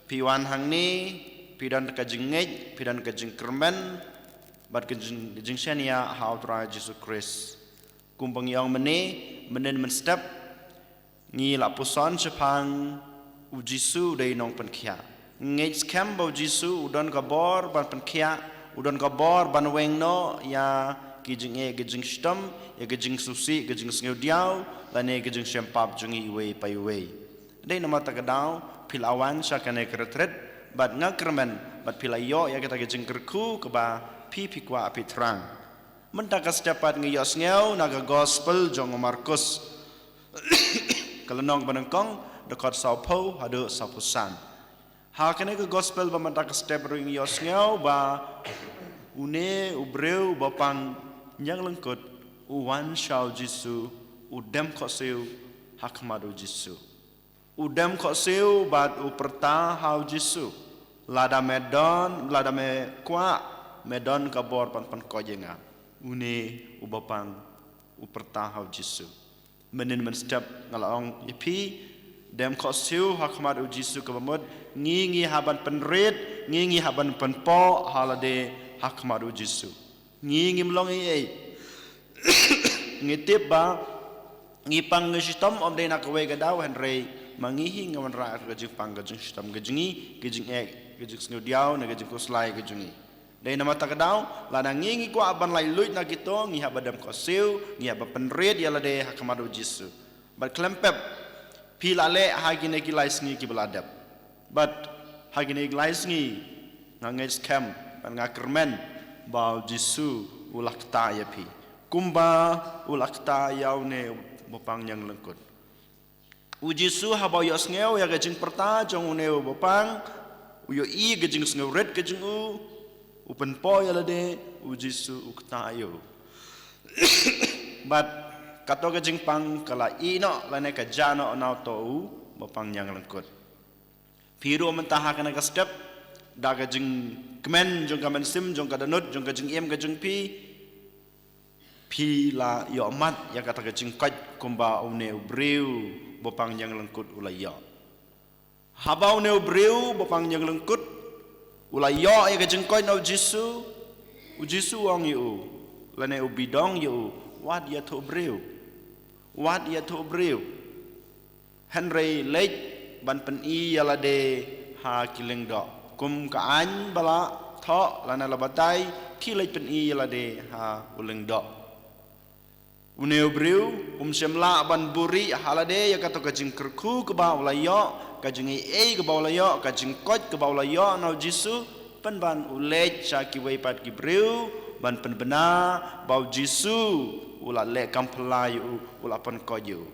piwan hang ni pidan ka jingej pidan ka jing kermen bat ka jing shania how tra Jesus Christ kumbang yang menen men step ngi la puson chapang u Jisu dei nong pen khia ngej scam bo Jisu udon ka bor ban pen khia udon ka bor ban weng no ya gijing stem ya gijing susi gijing sneu diau lane gijing shempap jungi we pai we dei nama ta kadau pilawan sakane kretret bat ngakrmen bat pilayo ya kita gijing kerku ke ba pi kwa api terang mentaka sedapat ngiyos ngeu naga gospel jong Markus kalenong banengkong dekat Sao Paulo hadu sapusan ha kene ke gospel ba mentaka sedap ring ngiyos ngeu ba une ubreu bapang nyang lengkut uwan shau Jisu udem ko seu hakmadu Jisu udem ko seu bat uperta hau Jisu lada medon lada me kwa medon kabor pan ko jenga une ubapang uperta hau Jisu menin men step ngalaong ipi dem ko seu hakmadu Jisu kabamod ngi haban penred ngi haban penpo halade hakmadu Jisu ngi mlong ei ngi tiba ngi pang ngistom om de nak we gadau henry mangihi ngawan ra ka jing pang ka jing stam ka jingi ka jing ek ka jing snu diau na ka jing kuslai ka jingi de nama ta gadau la na ngi ko aban lai luit na kito ngi habadam ko siu ngi haba penred ya la de hakmadu Jisu but klempep pilale hagine ki lais ngi ki beladap but hagine ki lais ngi ngai scam ban ngakermen bau Jisu ulakta ya pi kumba ulakta yaune bopang yang lengkut u Jisu habau yos ngeu ya gajing perta jong uneu bopang uyo i gajing ngeu red gajing u pen po ya lade u Jisu ukta ayo but kato gajing pang kala i no lane ka jano nau to u bopang yang lengkut piru mentah kana ka step da gajing kemen jong kamen sim jong kadanut jong gajing em gajing pi la yo mat ya kata gajing kaj kumba une breu bopang yang lengkut ulaya haba une breu bopang yang lengkut ulaya ya gajing kaj no Jisu u Jisu ong yu lane u bidong yu wat ya to breu Henry late ban pen i yala de ha kileng do kum ka an bala tho lana labatai kilai pen i la de ha uleng do uneu breu semla ban buri halade ya kato kajing kerku ke ba ulayo kajing e ke ba ulayo kajing kot ke ba ulayo nau Jisu pen ban ulej saki wei pat ki breu ban pen bena bau Jisu ula le kampelayu ula pen koyu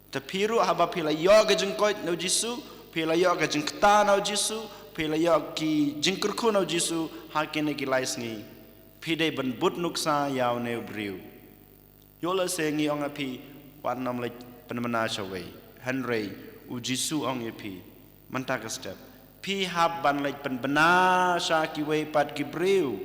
tepiru haba pilayo kajing kot nau Jisu pilayo kajing kta nau Jisu pilayo ki jingkerku nau Jisu hakene ki lais ngi pide ban but nuksa yau neu breu yola sengi ong api wan nam lek penmana chawe Henry u Jisu ong api mantaka step pi hab ban lek penbena sha ki we pat ki breu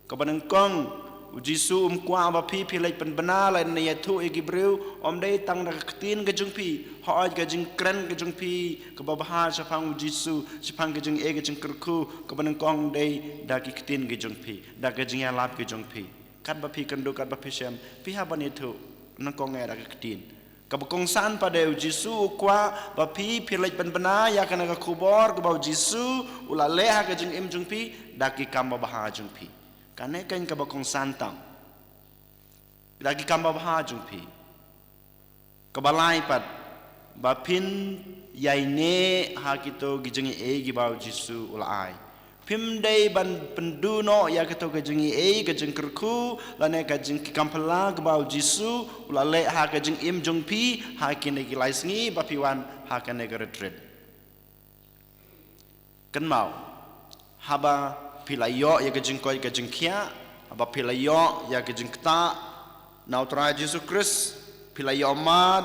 ka banang kong u Jisu kwa ba pi lek penbena la ne yatu e ki breu om dei tang da ktin ga jung pi ha ga jing kren ga jung pi ka ba ha sha phang u Jisu sha phang ga jing e ga jing kerku ka banang kong dei da ki ktin ga jung pi da ga jing ya lap ga jung pi kat ba pi kendo kat ba pi sem pi ha ban itu nang kong era ka ktin ka ba kong san pada u Jisu kwa ba pi lek penbena ya kana ka kubor ka ba Jisu ula le ha ga jing im jung pi da ki kam ba ha jung pi kane kan ka ba kong san tang da ki kam ba ha jung pi ka ba lai pat ba pin yai ne ha kito gijing e gi ba Jisu ula ai pim dei ban penduno ya keto gajing e gajing kerku lane gajing kampala gbau Jisu ulale ha gajing im jong pi ha kine gi laisngi bapiwan ha kane retreat kan mau haba pilayo ya gajing koi gajing kia haba pilayo ya gajing kta nautra Yesus Kristus pilayo mad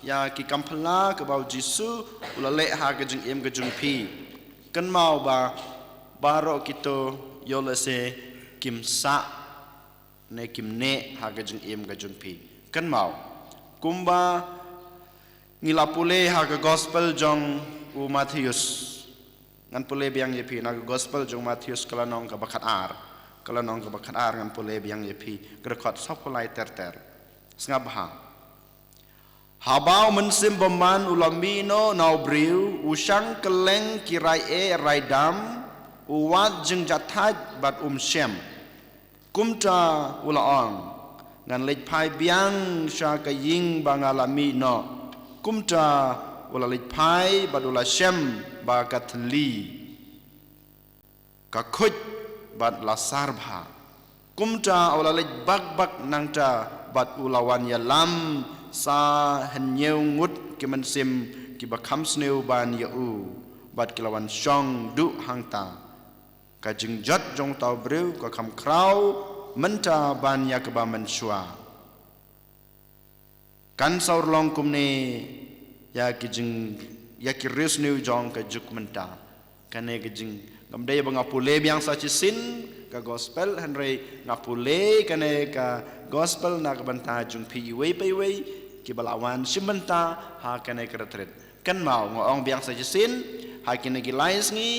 ya ki kampala gbau Jisu ulale ha gajing im gajing pi kan mau ba baro kito yola se kim sa ne kim ne ha ga jung im ga jung pi kan mau kumba ngilapule ha ga gospel jong u Matius ngan pule biang yepi na gospel jong Matius kalanong ka bakat ar ngan pule biang yepi grekot sopolai ter sngabha habau mensim beman ulamino nau briu usang keleng kirai raidam uwat jeng jataj bat shem kumta ulaong ngan lej pai biang sha ka ying bangalami no kumta ula lej pai bat ula shem ba katli ka khuj bat la sarbha kumta ula lej bak nangta bat ulawan yalam sa henyeu ngut ki mensim ki bakham sneu ban yau bat kilawan shong du hangta ka jingjat jong tau breu ka kham krau menta ban ya ke ba menshua kan saur long kumne ya ki res neu jong ka juk menta kane ke jing ngamdai ba ngapule biang sa chisin ka gospel henry ngapule kane ka gospel na ka banta jung pi wei pai wei ki balawan simenta ha kane kretret kan mau ngong biang sa jisin ha kine gi lais ngi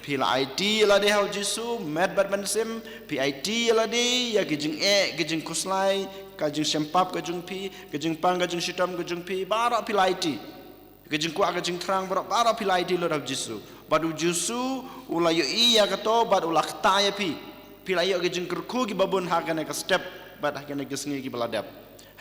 pila IT la de hau jisu met bat mensim PIT la de ya gijing kuslai ka jing sempap ka jung pi gijing pang ka jing sitam ka jung pi bara pila IT gijing kwa ka jing trang bara pila IT lo hau jisu badu jisu ula yo iya ka to bad ula kta ya pi pila yo gijing kurku gi babun ha kane ka step bat ha kane gisngi gi baladap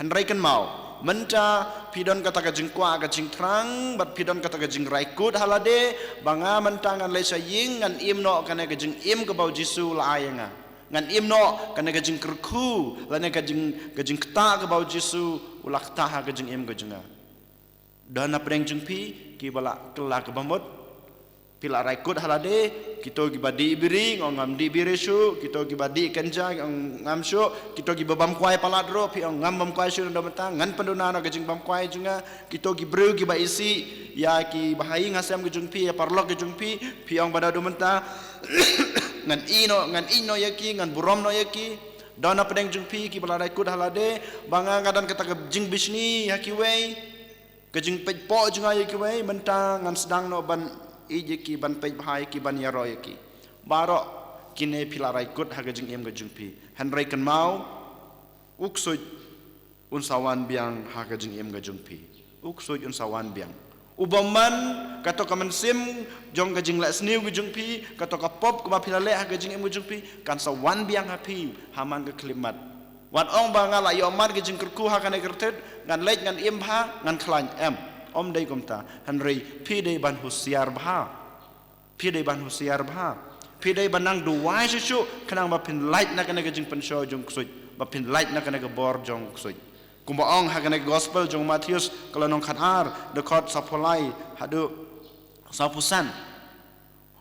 henry kan mau menta pidon kata ka jing kwa ka jing trang bat pidon kata ka jing raikut halade banga mentangan lesa ying ngan imno kana ka jing im ka bau jisu la ayanga ngan imno kana ka jing kurku lane ka jing kta ka bau jisu ula kta ha ka jing im ka jinga dana preng jing pi ki bala kela ka bamot pila raikut halade kita gi badi biri ngam di biresu kita gi badi kenja ngam syu kita gi babam kwai paladro pi ngam bam kwai syu ndomta ngan penduna na gajing bam kwai junga kita gi breu gi ba isi ya ki bahai ngasam gi jungpi ya parlok gi jungpi pi ong bada domenta ngan ino yaki ngan burom no yaki dona pedeng jungpi ki bala raikut halade banga ngadan kata gajing bisni yaki wei gajing pejpo junga yaki wei menta ngan sedang no ban ijeki ban pej bahai ki ban yaro ki baro kine pilarai kut haga jing em ga jungpi henry kan mau uksuj unsawan biang haga jing em ga jungpi uksuj unsawan biang ubaman kato ka mensim jong ga jing la sniu ga jungpi kato ka pop ka pilale haga jing em ga jungpi kan sawan biang hapi haman ga klimat wan ong banga la yomar ga jing kurku haga ne kertet ngan lej ngan im ha ngan klan em om dai komta henry pi dai ban husiar bha pi dai ban husiar bha pi dai banang duwai shu kanang ba pin light na kana jing pensho jong ksoj ba pin light na kana bor jong ksoj kumba ong ha kana gospel jong Matius kalau nong khatar de khot sapolai hadu sapusan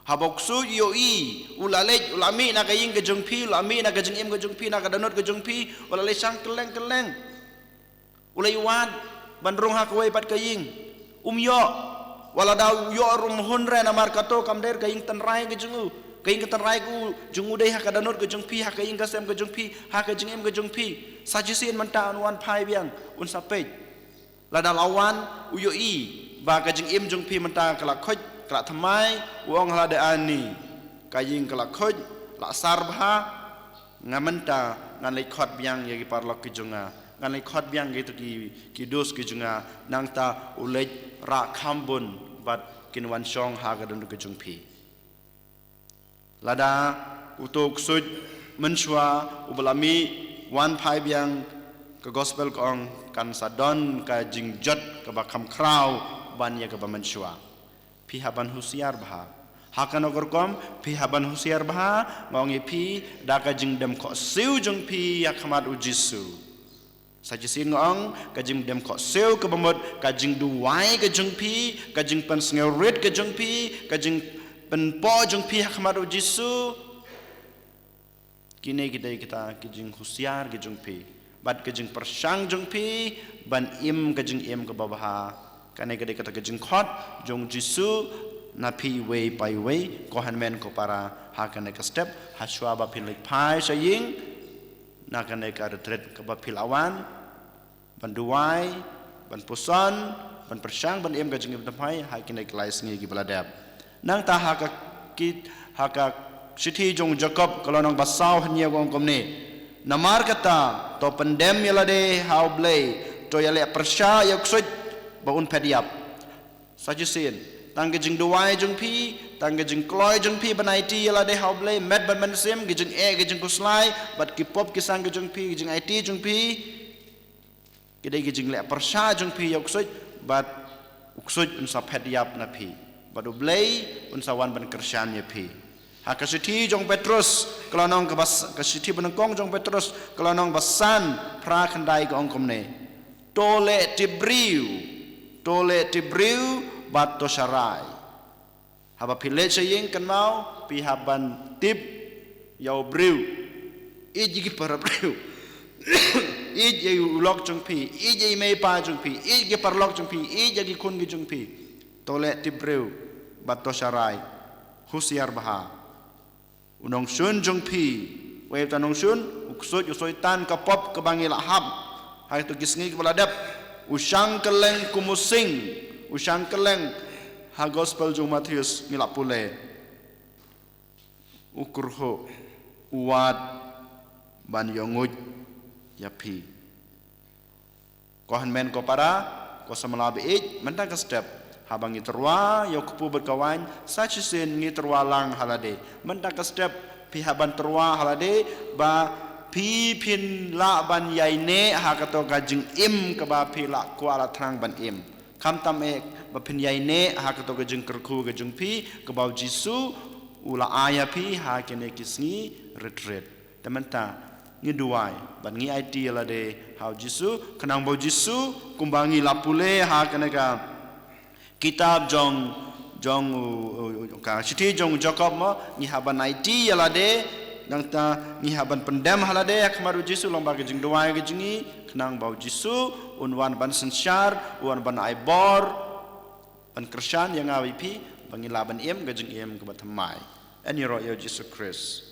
habok su yo i ulalej ulami na kaying ke jong pi ulami na ke jing im ke jong pi na ka danot ke jong pi ulalej sang keleng ulai wan bandrung ha kawai pat kaying yo wala daw yo rum hunre na markato kamder kaying tanrai ke jungu kaying ke tanrai ku jungu dei ha kadanot ke jung pi ha kaying ka sem ke jung pi ha ke jing em ke jung pi sajisin manta wan phai biang un sapej la dalawan uyo i ba ke jing em jung pi manta kala khoj kala thamai wong la de ani kaying kala khoj la sarbha ngamanta ngan le khot biang ye ki parlok ke junga ngan le khot biang gitu ki dos ki junga nang ta ulej ra khambun bat kin wan shong ha ga dun ke jung pi lada utuk suj menshwa ubalami wan phai biang ke gospel kong kan sadon ka jingjot ka bakham krau ban ya ka ba menshwa pi haban husiar bha hakan ogor kom pi haban husiar bha ngongi pi da ka jing dem ko siu jung pi ya khamat ujisu sajisin ngong kajing dem ko seu ke bamot kajing duwai ke jung pi kajing pan sngerit ke jung pi kajing pen po jung pi hakmaro jisu kine kita kajing husiar ke jung pi bat kajing persang jung pi ban im kajing im ke babaha kane gede kata kajing khot jung jisu na pi wei pai wei ko han men ko para ha kane ka step ha shwa ba pin lik pai saying nak kena retret ke Pilawan, ban Duai, ban Puson, ban Persang, ban Em gajing tempai, hai kena kelais ngi gi baladap. Nang taha ka Siti jong Jacob kalau nang basau hanya gong komne namar kata to pendem yalade how blay to yale persya yak suit baun pediap sajusin tangge jing duai jong pi tangge jing kloy jong pi banaiti yalade how blay met ban sim gijing gijing kuslai bat kipop kisang jong pi gijing it jong pi gidai gijing le persya jong pi yak suit bat uksut unsa pediap na pi badu blay unsa wan ban kersyan ya pi Hakasiti jong Petrus kalau nong kasiti benengkong jong Petrus kalau nong basan pra kandai ke ongkom ne tole tibriu bat to syarai haba pile saying kan mau pihaban tip yau briu iji para briu iji ulok jong pi iji mei pa jong pi iji parlok jong pi iji kun jong pi tole tibriu bat to syarai husiar baha unong sun jong pi wei tanong sun uksut usoi tan kapop kebangi lahab hai tu kisngi kebaladap usang keleng kumusing usang keleng ha gospel jong Matius ngilap pule ukurho uwat ban yongut yapi kohan men ko para ko samalabi mentang ke step habang iterwa yo kupu berkawan sachisin ngiterwa lang halade mentak step pihaban terwa halade ba pi pin la ban yaine ha kato gajing im ke ba pi la ku ala trang ban im kam tam ba pin yaine ha kato gajing kerku gajing pi ke ba jisu ula aya pi ha kene kisngi retret tementa ngiduai ban ngi it lade ha jisu kenang ba jisu kumbangi lapule ha kenega kitab jong siti jong Jacob mo ni haban IT yalade nang ta ni haban pendem halade akmaru Jisu lomba gejing doai gejingi kenang bau Jisu unwan ban sensyar unwan ban aibor ban kersyan yang awipi bangilaban gejing ke batamai ani ro yo Jisu Christ